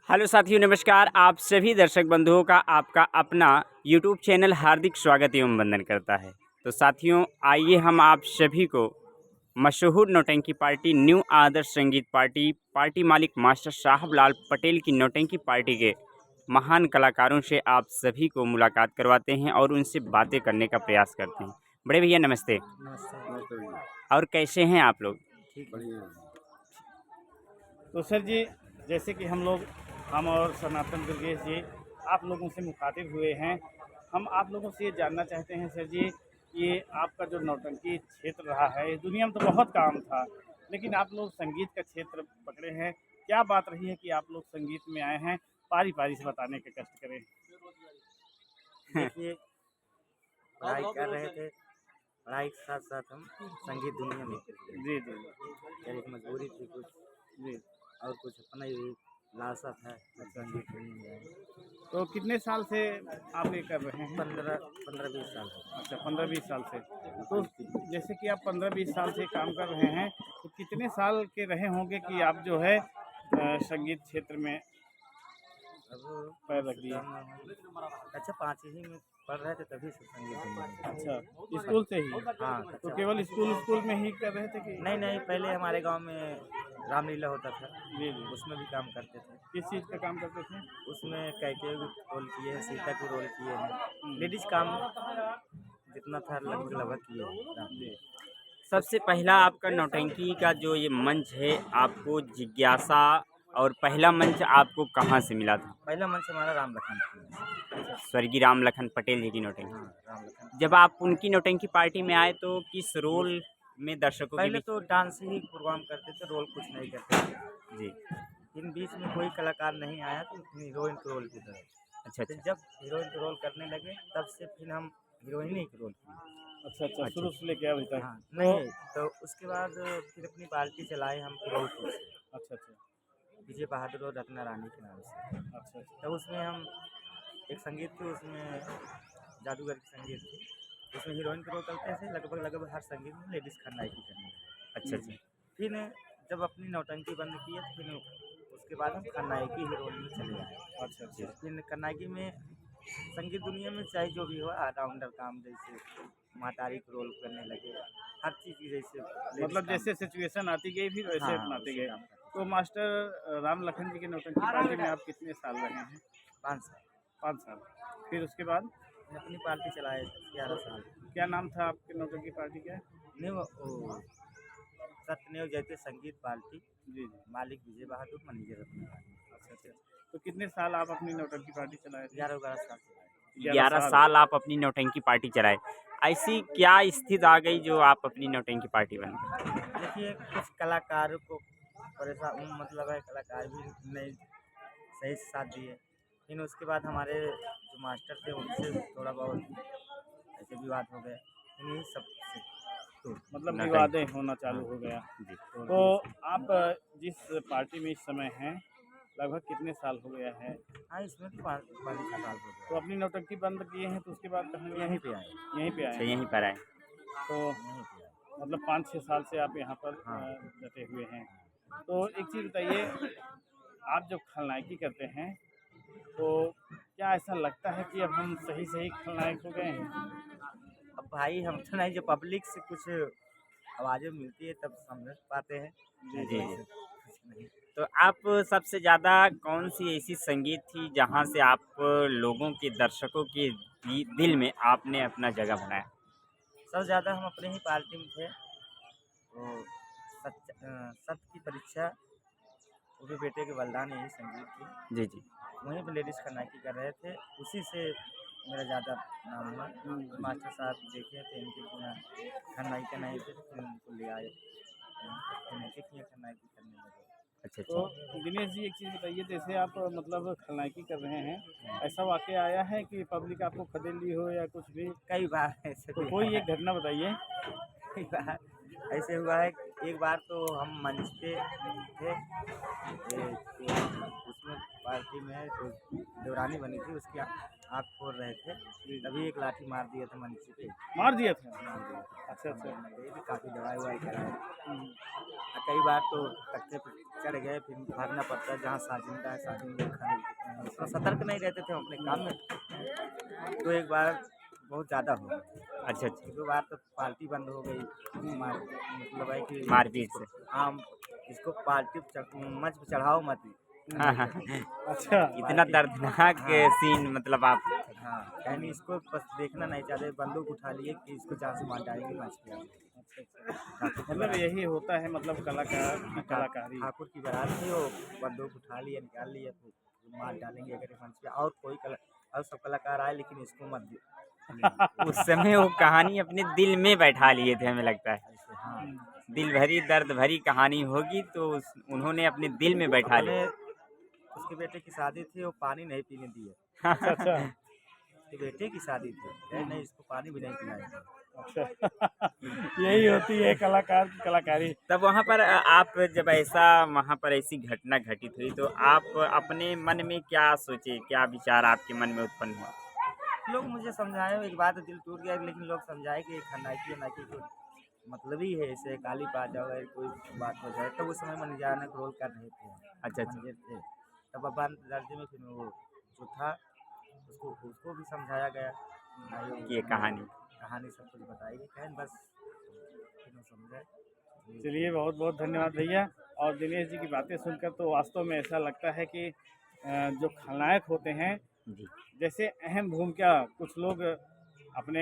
Hello साथियों, नमस्कार। आप सभी दर्शक बंधुओं का आपका अपना यूट्यूब चैनल हार्दिक स्वागत एवं वंदन करता है। तो साथियों, आइए हम आप सभी को मशहूर नौटंकी पार्टी न्यू आदर्श संगीत पार्टी मालिक मास्टर साहब लाल पटेल की नौटंकी पार्टी के महान कलाकारों से आप सभी को मुलाकात करवाते हैं और उनसे बातें करने का प्रयास करते हैं। बड़े भैया नमस्ते। नमस्ते। नमस्ते भैया। और कैसे हैं आप लोग? ठीक बढ़िया। तो सर जी, जैसे कि हम और सनातन दुर्गेश जी आप लोगों से मुखातिब हुए हैं। हम आप लोगों से ये जानना चाहते हैं सर जी, ये आपका जो नौटंकी क्षेत्र रहा है, इस दुनिया में तो बहुत काम था, लेकिन आप लोग संगीत का क्षेत्र पकड़े हैं। क्या बात रही है कि आप लोग संगीत में आए हैं? पारी पारी से बताने के कष्ट करें। देखिए, पढ़ाई कर रहे थे, पढ़ाई के साथ साथ हम संगीत दुनिया में जी जी मेरी एक मजबूरी थी कुछ जी। और कुछ अपना ही लालसा था संगीत दुनिया में। तो कितने साल से आप ये कर रहे हैं? 15-20 साल हो गए। अच्छा, 15-20 साल से। तो जैसे कि आप 15-20 साल से काम कर रहे हैं, तो कितने साल के रहे होंगे कि आप जो है संगीत क्षेत्र में अब पैर रख दिए? अच्छा 5वीं में पढ़ रहे थे तभी से संगीत दुनिया में। अच्छा, स्कूल से ही? हाँ, तो केवल स्कूल में ही कर रहे थे कि? नहीं पहले हमारे गांव में रामलीला होता था, जी जी। उसमें भी काम करते थे। किस चीज़ का काम करते थे? उसमें कैके भी रोल किए हैं, सीता के रोल किए हैं, लेडीज काम जितना था लगभग किए हैं। जी। सबसे पहला आपका नौटंकी का जो ये मंच है, आपको जिज्ञासा और पहला मंच आपको कहाँ से मिला था? पहला मंच हमारा राम लखन। स्वर्गीय राम लखन पटेल जी की नौटंकी। हाँ, राम लखन। जब आप उनकी नौटंकी पार्टी में आए तो किस रोल में दर्शकों के पहले बीच? तो डांस ही प्रोग्राम करते थे, रोल कुछ नहीं करते थे। जी। फिर बीच में कोई कलाकार नहीं आया तो हीरोइन के रोल की तरह। अच्छा फिर अच्छा जब हीरोइन के रोल करने लगे तब से फिर हम हीरोइन ही के रोल किए। अच्छा, शुरू से लेके अभी तक? हाँ, नहीं तो उसके बाद फिर अपनी पार्टी चलाए हम फिरोजपुर से, अच्छा अच्छा विजय बहादुर और रत्ना रानी के नाम से। अच्छा अच्छा। तो उसमें हम एक संगीत थी, उसमें जादूगर की संगीत थी, उसमें हीरोइन के रोल करते थे। लगभग हर संगीत में लेडीज़ खलनायकी करनी है। अच्छा अच्छा। फिर जब अपनी नौटंकी बंद किए तो फिर उसके बाद हम खलनायकी हीरोइन में चले आए। अच्छा अच्छा। फिर खलनायकी में संगीत दुनिया में चाहे जो भी हो ऑलराउंडर काम, जैसे मातारी को रोल करने लगे, हर चीज़ की जैसे मतलब जैसे सिचुएशन आती गई फिर वैसे अपनाते गए। काम करते। तो मास्टर राम लखन जी की नौटंकी पार्टी में आप कितने साल रहे हैं? 5 साल 5 साल। फिर उसके बाद मैंने अपनी पार्टी चलाए 11 साल। क्या नाम था आपके नौटंकी पार्टी का? न्यू सत्यन्यू जयते संगीत पार्टी, जी जी। मालिक विजय बहादुर, मैनेजर रत्ना रानी। अच्छा अच्छा। तो कितने साल आप अपनी नौटंकी पार्टी चलाए थे? 11 साल चलाए। 11 साल आप अपनी नौटंकी पार्टी चलाए। ऐसी क्या स्थिति आ गई जो आप अपनी नौटंकी पार्टी बन गए? देखिए, कुछ कलाकारों को परेशान मतलब है, कलाकार भी नहीं सही से साथ दिए। फिर उसके बाद हमारे जो मास्टर थे उनसे थोड़ा बहुत ऐसे विवाद हो गए। इन्हीं सब से तो मतलब नौटंकी। विवादें होना चालू हो गया। जी। तो आप जिस पार्टी में इस समय हैं, लगभग कितने साल हो गया है? हाँ, इसमें तो 5-6 साल हो तो गए। अपनी नौटंकी बंद किए हैं तो उसके बाद कहाँ गए यहीं हैं? पे आए, यहीं पे आए अच्छा, हैं। यहीं पर आए। तो यहीं पे आए। मतलब 5-6 साल से आप यहाँ पर हाँ। डटे हुए हैं। तो एक चीज़ बताइए, आप जब खलनायकी करते हैं तो क्या ऐसा लगता है कि अब हम सही खलनायक हो गए हैं? अब भाई हम तो नहीं, जो पब्लिक से कुछ आवाज़ें मिलती है तब समझ पाते हैं। जी जी जी। जी। कुछ नहीं। तो आप सबसे ज़्यादा कौन सी ऐसी संगीत थी जहाँ से आप लोगों के दर्शकों के दिल में आपने अपना जगह बनाया? सबसे ज़्यादा हम अपने ही पार्टी में थे, तो सत्य की परीक्षा, वो भी बेटे के बलिदान, यही संगीत थी। जी जी। वहीं पे लेडीज़ खलनायकी कर रहे थे, उसी से मेरा ज़्यादा नाम हुआ। मास्टर साहब देखे थे इनके बिना खलनायिका नहीं थे, फिर उनको ले आए, फिर उनके लिए खलनायकी करने लगे। अच्छा तो अच्छा। दिनेश जी, एक चीज़ बताइए, जैसे आप मतलब खलनायकी कर रहे हैं, ऐसा वाक़या आया है कि पब्लिक आपको खदेड़ ली हो या कुछ भी? कई बार ऐसे तो भी कोई एक घटना बताइए। कई बार ऐसे हुआ है। एक बार तो हम मंच पे थे, तो उसमें पार्टी में जो देवरानी बनी थी उसकी आँख फोड़ रहे थे, तभी एक लाठी मार दिया था मंच पे, मार दिया था। मार दिया था। अच्छा अच्छा। गई थी, काफ़ी दवाई ववाई कराए और कई बार तो तख्ते पे चढ़ गए, फिर भागना पड़ता है जहाँ साजिंदा का है, साजिंदा खाने उतना सतर्क नहीं रहते थे हम अपने काम में। तो एक बार बहुत ज़्यादा हो गया, अच्छा अच्छा। 2 बार तो पार्टी बंद हो गई, मतलब है कि मारपीट से। हाँ, इसको पार्टी मंच पे चढ़ाओ मत। हाँ हाँ। अच्छा। इतना दर्दनाक हाँ। सीन मतलब आप। हाँ, यानी इसको बस देखना नहीं चाहते, बंदूक उठा लिए कि इसको जान से मार डालेंगे मंच पे आके। अच्छा अच्छा। मतलब यही होता है, मतलब कलाकार की कलाकारी। ठाकुर की बारात थी, वो बंदूक उठा लिए, निकाल लिए, तो मार डालेंगे अगर ये मंच पे और कोई और सब कलाकार आए, लेकिन इसको मत उस समय वो कहानी अपने दिल में बैठा लिए थे, हमें लगता है। ऐसे। हाँ, दिल भरी दर्द भरी कहानी होगी तो उन्होंने अपने दिल में बैठा अपने लिया। उसके बेटे की शादी थी, वो पानी नहीं पीने दिए। अच्छा अच्छा। उसके बेटे की शादी थी, कहे नहीं इसको पानी भी नहीं पिलाएंगे। अच्छा। यही होती है कलाकार की कलाकारी। तब वहाँ पर आप जब ऐसा वहाँ पर ऐसी घटना घटित हुई तो आप अपने मन में क्या सोचे, क्या विचार आपके मन में उत्पन्न हुआ? लोग मुझे समझाए, एक बात दिल टूट गया, लेकिन लोग समझाए कि खन्नाकी वन्नाकी को मतलब ही है, ऐसे काली पा जाओ अगर कोई बात हो जाए। तो उस समय मनजानक रोल कर रहे थे, अच्छा अच्छा। मंदिर थे, तब अब्बा दर्जे में फिर वो जो था उसको भी समझाया गया, कि ये कहानी। कहानी सब कुछ बताई गई, कहें बस फिर वो समझे। चलिए, बहुत बहुत धन्यवाद भैया। और दिनेश जी की बातें सुनकर तो वास्तव में ऐसा लगता है कि जो खलनायक होते हैं, जी जैसे अहम भूमिका कुछ लोग अपने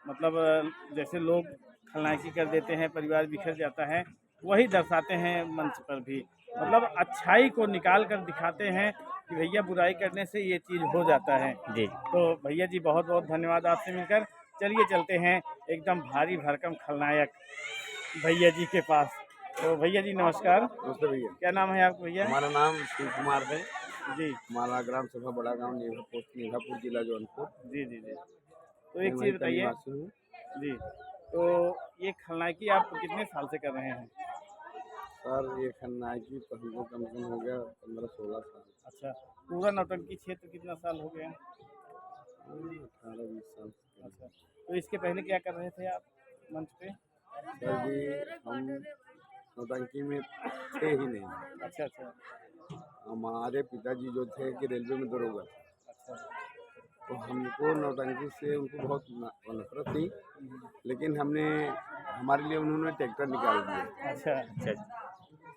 मतलब जैसे लोग खलनायकी कर देते हैं, परिवार बिखर जाता है, वही दर्शाते हैं मंच पर भी। मतलब अच्छाई को निकाल कर दिखाते हैं कि भैया बुराई करने से ये चीज़ हो जाता है। जी। तो भैया जी बहुत बहुत धन्यवाद आपसे मिलकर। चलिए चलते हैं एकदम भारी भरकम खलनायक भैया जी के पास। तो भैया जी नमस्कार। नमस्ते भैया। क्या नाम है आपका भैया? हमारा नाम शिव कुमार है। जी माला ग्राम सभा बड़ा गांव नेहा पोस्ट नेहापुर जिला जौनपुर। जी जी जी। तो मैं एक वहीं चीज़ का बताइए निवासी हूँ। जी, तो ये खलनायकी आप कितने साल से कर रहे हैं? सर ये खन्नायकी तो हमको कम से कम हो गया 15-16 साल। अच्छा, पूरा नौटंकी क्षेत्र कितना साल हो गया? 18-20 साल। अच्छा, तो इसके पहले क्या कर रहे थे आप मंच पे? सर जी हम नौटंकी में थे ही नहीं। अच्छा अच्छा हमारे पिताजी जो थे कि रेलवे में दरोगा थे, अच्छा। तो हमको नौटंकी से उनको बहुत नफरत थी, लेकिन हमारे लिए उन्होंने ट्रैक्टर निकाल दिया। अच्छा अच्छा।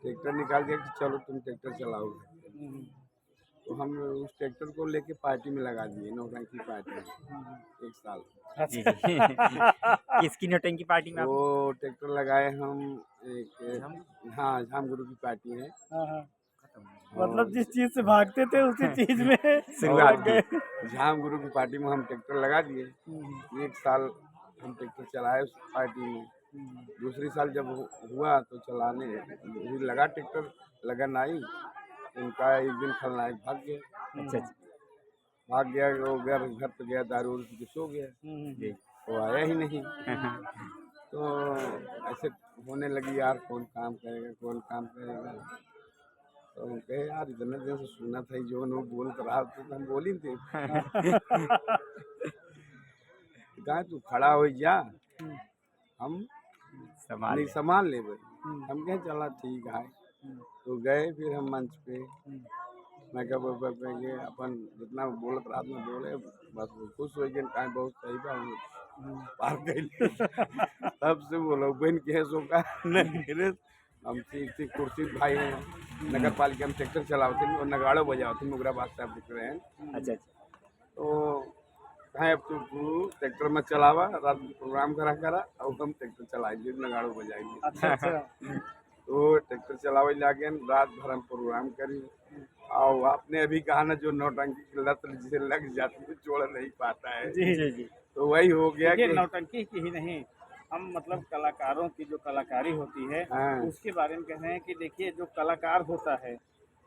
ट्रैक्टर निकाल दिया कि चलो तुम ट्रैक्टर चलाओगे। हम्म, तो हम उस ट्रैक्टर को लेके पार्टी में लगा दिए, नौटंकी पार्टी में, 1 साल। जी अच्छा। जी। किसकी नौटंकी पार्टी में आप? वो ट्रैक्टर लगाए हम हाँ झाम गुरु की पार्टी है। हाँ हाँ, और मतलब जिस चीज़ से भागते थे उसी चीज़ में शुरुआत लग की। गए। झाम गुरु की पार्टी में हम ट्रैक्टर लगा दिए। 1 साल हम ट्रैक्टर चलाए उस पार्टी में। दूसरी साल जब हुआ तो चलाने भी लगा ट्रैक्टर, लगन आई, उनका एक दिन खलनायक भाग गया। अच्छा अच्छा। भाग गया, वो घर पे गया, दारू वारू पी के सो गया, जी। वो आया ही नहीं। तो ऐसे होने लगी, यार कौन काम करेगा, कौन काम करेगा। तो हम कहे यार इतने दिन से सुना था जो लोग बोल रहा तो हम बोली थे। कहा तू खड़ा हो जा, हम संभाल नहीं ले। संभाल ले भाई। हम कहे चला ठीक है। तो गए फिर हम मंच पे, मैं कह ये अपन जितना बोलत रात में बोले, बस वो खुश हो गए, कहा बहुत सही बा पार गई। तब से वो लोग बन के सो का नहीं हम थी कुर्सी भाई हैं, नगर पालिका में ट्रैक्टर चलाते और नगाड़ो बजाते मुगराबाद साहब दिख रहे हैं। अच्छा अच्छा। तो कहें अब तू ट्रैक्टर में चलावा, रात में प्रोग्राम करा और हम ट्रैक्टर चलाएंगे, नगाड़ो बजाएंगे। अच्छा अच्छा। तो ट्रैक्टर चलावे लागे, रात भर हम प्रोग्राम करी। और आपने अभी कहा ना जो नौटंकी की लत जिसे लग जाती है छोड़ नहीं पाता है, जी जी जी। तो वही हो गया देखिए कि नौटंकी की ही नहीं, हम मतलब कलाकारों की जो कलाकारी होती है हाँ उसके बारे में कह रहे हैं कि देखिए जो कलाकार होता है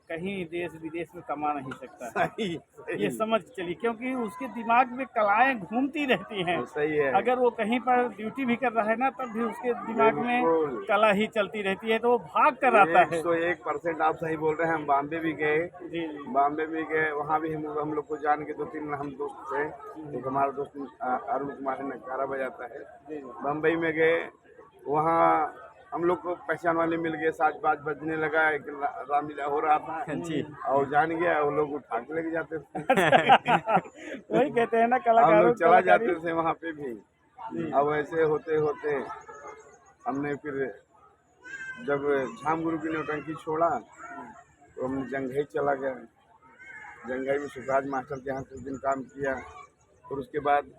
कहीं देश विदेश में कमा नहीं सकता। सही ये सही समझ के चलिए, क्योंकि उसके दिमाग में कलाएं घूमती रहती हैं। सही है। अगर वो कहीं पर ड्यूटी भी कर रहा है ना, तब भी उसके दिमाग में बिल्कुल। कला ही चलती रहती है, तो वो भाग कर आता है। 101% आप सही बोल रहे हैं। हम बॉम्बे भी गए, जी जी बॉम्बे भी गए, वहाँ भी हम लोग को जान के 2-3 हम दोस्त थे। एक हमारा दोस्त अरुण कुमार है, नगाड़ा बजाता है। जी बम्बई में गए, वहाँ हम लोग को पहचान वाले मिल गए। 7-5 बजने लगा, एक रामलीला हो रहा था जी और जान गया, वो लोग उठा के लेके जाते थे। वही कहते हैं ना, हम कलाकारों लोग की चला कलाकारी। जाते थे वहाँ पे भी। अब ऐसे होते होते हमने फिर जब झाम गुरु की नौटंकी छोड़ा तो हमने जंघई चला गया। जंघई में सुखराज मास्टर के यहाँ कुछ दिन काम किया। फिर उसके बाद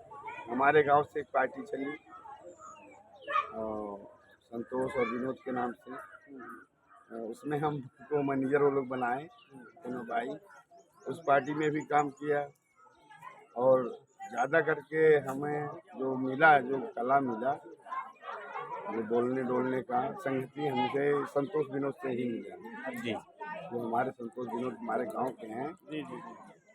हमारे गांव से एक पार्टी चली और संतोष और विनोद के नाम से। उसमें हम को मैनेजर वो लोग बनाए दोनों भाई। उस पार्टी में भी काम किया और ज़्यादा करके हमें जो मिला, जो कला मिला, जो बोलने डोलने का संगति, हमसे संतोष विनोद से ही मिला। जी जो हमारे संतोष विनोद हमारे गांव के हैं। जी जी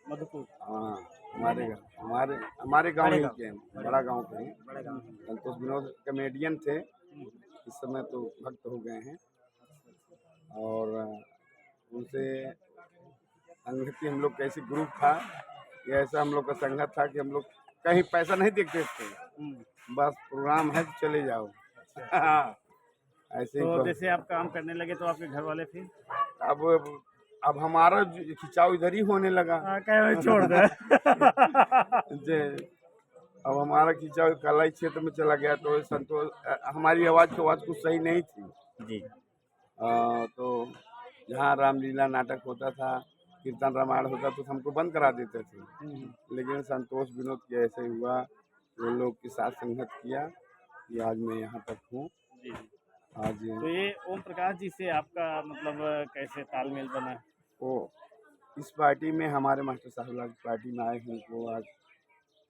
मधुपुर। हाँ, हमारे गांव बड़े ही गाँव। के हैं, बड़ा गांव के हैं। बड़े गाँव। संतोष विनोद कॉमेडियन थे, इस समय तो भक्त हो गए हैं। और उनसे संगति हम लोग कैसे ग्रुप था, ये ऐसा हम लोग का संगत था कि हम लोग कहीं पैसा नहीं देखते थे, बस प्रोग्राम है तो चले जाओ। ऐसे ही तो जैसे आप काम करने लगे तो आपके घर वाले फिर अब हमारा खिंचाव इधर ही होने लगा। कहे छोड़ दे। जे अब हमारा खिंचाव कला क्षेत्र में चला गया तो संतोष हमारी आवाज़ कुछ सही नहीं थी। जी तो जहाँ रामलीला नाटक होता था, कीर्तन रामायण होता तो हमको बंद करा देते थे। लेकिन संतोष विनोद के ऐसे हुआ, वो लोग के साथ संगत किया कि आज मैं यहाँ तक हूँ। जी आज तो ये ओम प्रकाश जी से आपका मतलब कैसे तालमेल बना? वो इस पार्टी में हमारे मास्टर साहब लोग पार्टी में आए हैं, उनको आज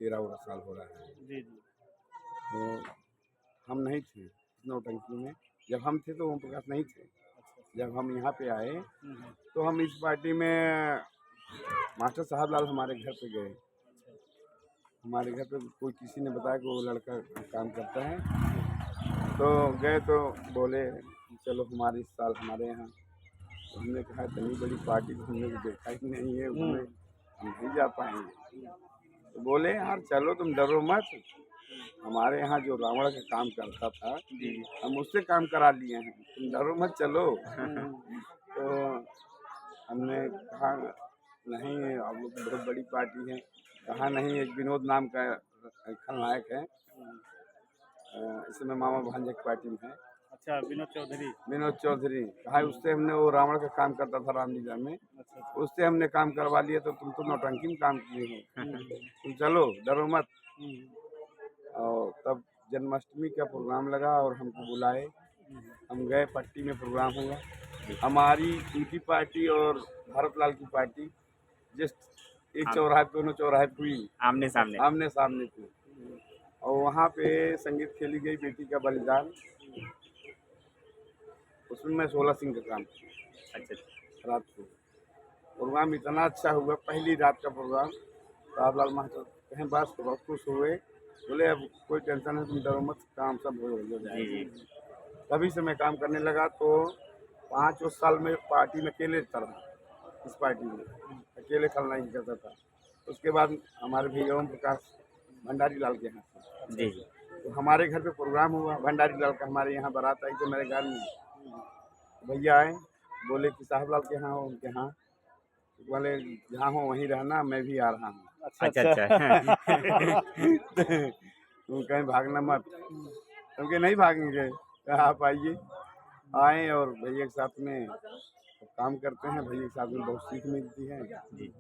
13 साल हो रहा है। जी जी तो हम नहीं थे नौटंकी में। जब हम थे तो ओम प्रकाश नहीं थे। जब हम यहाँ पे आए तो हम इस पार्टी में मास्टर साहब लाल हमारे घर पे गए। हमारे घर पे कोई किसी ने बताया कि वो लड़का काम करता है, तो गए तो बोले चलो हमारे इस साल हमारे यहाँ। तो हमने कहा इतनी बड़ी पार्टी तो हमने देखा ही नहीं है, उसमें हम नहीं जा पाएंगे। तो बोले यार चलो तुम डरो मत, हमारे यहाँ जो रावण का काम करता था हम उससे काम करा लिए हैं, तुम डरो मत चलो। तो हमने कहा नहीं, आप लोग बहुत बड़ी पार्टी है। कहा नहीं, एक विनोद नाम का खलनायक है, इस समय मामा भांजे की पार्टी में है। अच्छा, विनोद चौधरी। विनोद चौधरी कहा, उससे हमने वो रावण का काम करता था रामलीला में, उससे हमने काम करवा लिया। तो तुम तो नौटंकी में काम किए हो, तुम चलो डरो मत। और तब जन्माष्टमी का प्रोग्राम लगा और हमको बुलाए, हम गए। पट्टी में प्रोग्राम हुआ। हमारी उनकी पार्टी और भारत लाल की पार्टी जस्ट एक चौराहे पे, दोनों चौराहे पे हुई, आमने सामने थी। और वहाँ पे संगीत खेली गई बेटी का बलिदान, उसमें मैं 16 सिंह का काम किया। अच्छा रात को प्रोग्राम इतना अच्छा हुआ, पहली रात का प्रोग्राम। साहब लाल मास्टर कहें बस बहुत खुश हुए, बोले अब कोई टेंशन है, तुम डरो मत, काम सब हो जाए। जी तभी से मैं काम करने लगा। तो 5 साल में पार्टी में अकेले रहा, इस पार्टी में अकेले खलनायक करता था। उसके बाद हमारे भैया ओम प्रकाश भंडारी लाल के यहाँ से, जी तो हमारे घर पे प्रोग्राम हुआ भंडारी लाल का, हमारे यहाँ बारात आई थी मेरे घर में। भैया आए, बोले कि साहब लाल के यहाँ हो, उनके यहाँ, बोले जहाँ हो वहीं रहना, मैं भी आ रहा हूँ। अच्छा तुम कहीं भागना मत, क्योंकि नहीं भागेंगे, आप आइए। आए और भैया के साथ में काम करते हैं, भैया के साथ में बहुत सीख मिलती है। जी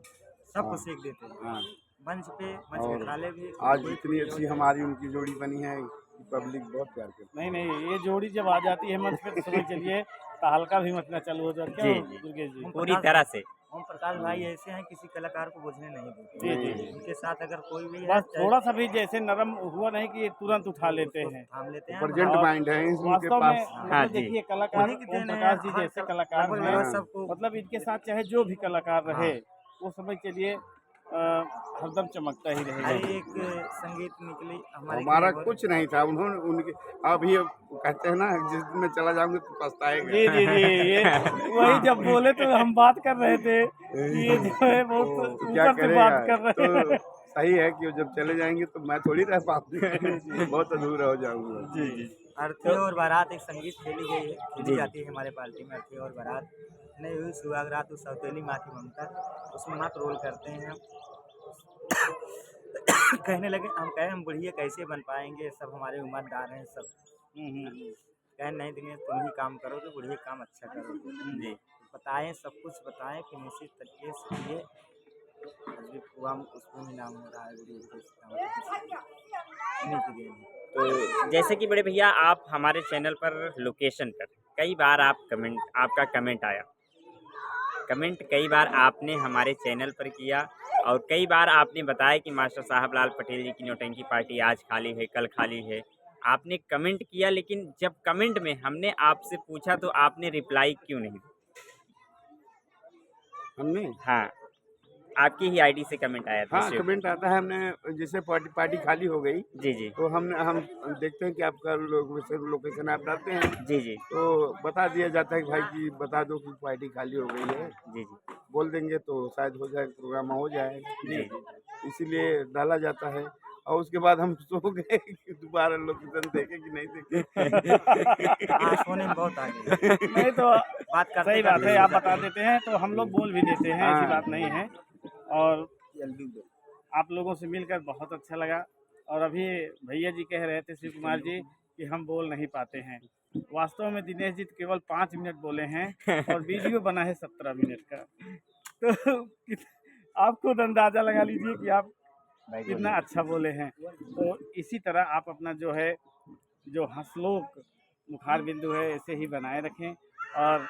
सबको सीख देते हैं। हाँ, मंच पे और खाले भी आज इतनी अच्छी हमारी उनकी जोड़ी बनी है कि पब्लिक बहुत प्यार करती नहीं नहीं, ये जोड़ी जब आ जाती है मंच पे तो समझ चलिए तहलका भी मचना चालू हो जाता है। जी, जी। दुर्गेश जी पूरी तरह से ओम प्रकाश भाई ऐसे हैं, किसी कलाकार को बुझने नहीं देते। जी जी जी। उनके साथ अगर कोई भी है, बस चाहे थोड़ा सा भी जैसे नरम हुआ नहीं कि ये तुरंत उठा लेते हैं। थाम लेते हैं। प्रेजेंट और माइंड है इनके वास्तव में पास। हाँ मतलब जी। देखिए कलाकार उन्हीं की ओम देन है, प्रकाश जी हर जैसे कल- कलाकार लगभग हैं, लगभग सबको मतलब इनके साथ चाहे जो भी कलाकार रहे हाँ। वो समझ चलिए हरदम चमकता ही रहेगा। अरे एक संगीत निकली हमारे हमारा खबर- कुछ नहीं था, उन्होंने उनके अभी कहते हैं ना, जिस दिन मैं चला जाऊंगा तो पछताएगा। जी जी जी, ये वही जब बोले तो हम बात कर रहे थे कि ये जो है बहुत तो क्या ऊपर से करेगा, बात कर रहे हैं। तो सही है कि वो जब चले जाएंगे तो मैं थोड़ी रह पाऊंगा, बहुत अधूरा हो जाऊंगा। जी जी अर्थी और बारात एक संगीत खेली गई है, जी, खेली जी। जाती है हमारे पार्टी में। अर्थी और बारात नहीं हुई सुहागरात उस सौतेली माँ की ममता, उसमें माँ रोल करते हैं हम। कहने लगे, हम कहे हम बुढ़िया कैसे बन पाएंगे, सब हमारे उम्रदार हैं सब। कहे नहीं दिनेश तुम ही काम करोगे, बुढ़िया काम अच्छा करोगे। जी। बताएं सब कुछ बताएं कि निश्चित तरीके से ये अभी हुआ उसमें भी नाम हो रहा है बुढ़िया के इस काम का। इन्हीं की देन है। तो जैसे कि बड़े भैया आप हमारे चैनल पर लोकेशन पर कई बार आपका कमेंट आया, कमेंट कई बार आपने हमारे चैनल पर किया और कई बार आपने बताया कि मास्टर साहब लाल पटेल जी की नौटंकी पार्टी आज खाली है, कल खाली है। आपने कमेंट किया, लेकिन जब कमेंट में हमने आपसे पूछा तो आपने रिप्लाई क्यों नहीं दिया? हमने हाँ, आपकी ही आईडी से कमेंट आया था हाँ शिव। कमेंट आता है, हमने जैसे पार्टी खाली हो गई जी जी तो हम देखते हैं कि आपका लोकेशन आप डालते हैं जी जी तो बता दिया जाता है कि भाई कि बता दो कि पार्टी खाली हो गई है, जी जी बोल देंगे तो शायद हो जाए, प्रोग्राम हो जाए। जी इसीलिए डाला जाता है। और उसके बाद हम सो गए कि दोबारा लोकेशन देखे कि नहीं देखे। हाँ सोने में बहुत आगे नहीं तो बात करते सही बात है, करते आप सो बता देते हैं तो हम लोग बोल भी देते हैं, ऐसी हाँ। बात नहीं है। और जल्दी दो। आप लोगों से मिलकर बहुत अच्छा लगा। और अभी भैया जी कह रहे थे शिव कुमार जी कि हम बोल नहीं पाते हैं। वास्तव में दिनेश जी केवल 5 मिनट बोले हैं और वीडियो बना है 17 मिनट का। तो आप खुद अंदाज़ा लगा लीजिए कि आप कितना अच्छा बोले हैं। तो इसी तरह आप अपना जो है जो हंसलोक मुखार बिंदु है ऐसे ही बनाए रखें और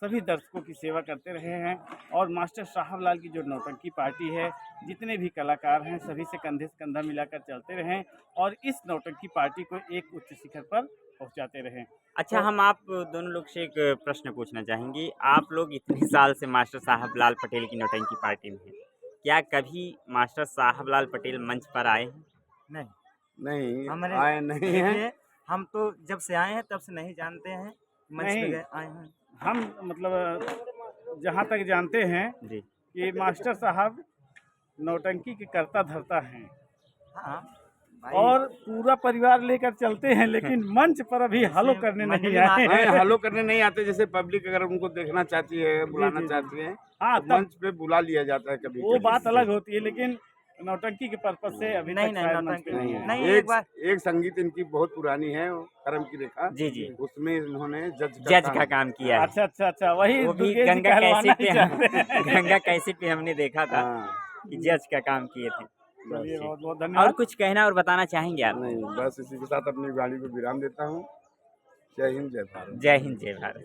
सभी दर्शकों की सेवा करते रहे हैं। और मास्टर साहब लाल की जो नौटंकी पार्टी है, जितने भी कलाकार हैं सभी से कंधे से कंधा मिलाकर चलते रहें और इस नौटंकी पार्टी को एक उच्च शिखर पर पहुंचाते रहें। अच्छा, हम आप दोनों लोग से एक प्रश्न पूछना चाहेंगे। आप लोग इतने साल से मास्टर साहब लाल पटेल की नौटंकी पार्टी में हैं, क्या कभी मास्टर साहब लाल पटेल मंच पर आए हैं? नहीं नहीं हमारे आए नहीं हैं। देखिए, हम तो जब से आए हैं तब से नहीं जानते हैं, मंच पे नहीं। गए आए हैं। हम मतलब जहाँ तक जानते हैं जी कि मास्टर साहब नौटंकी के करता धरता हैं हाँ भाई, और पूरा परिवार लेकर चलते हैं, लेकिन मंच पर अभी हलो करने नहीं मंडली आए में- हैं। नहीं हलो करने नहीं आते, जैसे पब्लिक अगर उनको देखना चाहती है, बुलाना जी। चाहती है हाँ, तो तब मंच पे बुला लिया जाता है कभी वो कभी। बात अलग होती है, लेकिन नौटंकी के पर्पज से अभी नहीं, तक नहीं, शायद मंच नौटंकी पे नहीं नहीं, है। नहीं। एक एक बार- एक संगीत इनकी बहुत पुरानी है, वो कर्म की रेखा। जी जी उसमें इन्होंने जज का काम किया है। अच्छा वही वो भी दुर्गेश जी गंगा कहलवाना कैसेट ही पे चाहते हैं। गंगा कैसेट पे हमने देखा था हाँ कि जज का काम किए थे। चलिए बहुत बहुत और धन्यवाद। कुछ कहना और बताना चाहेंगे आप? नहीं, बस इसी के साथ अपनी गाड़ी को विराम देता हूँ। जय हिंद, जय भारत। जय हिंद, जय भारत।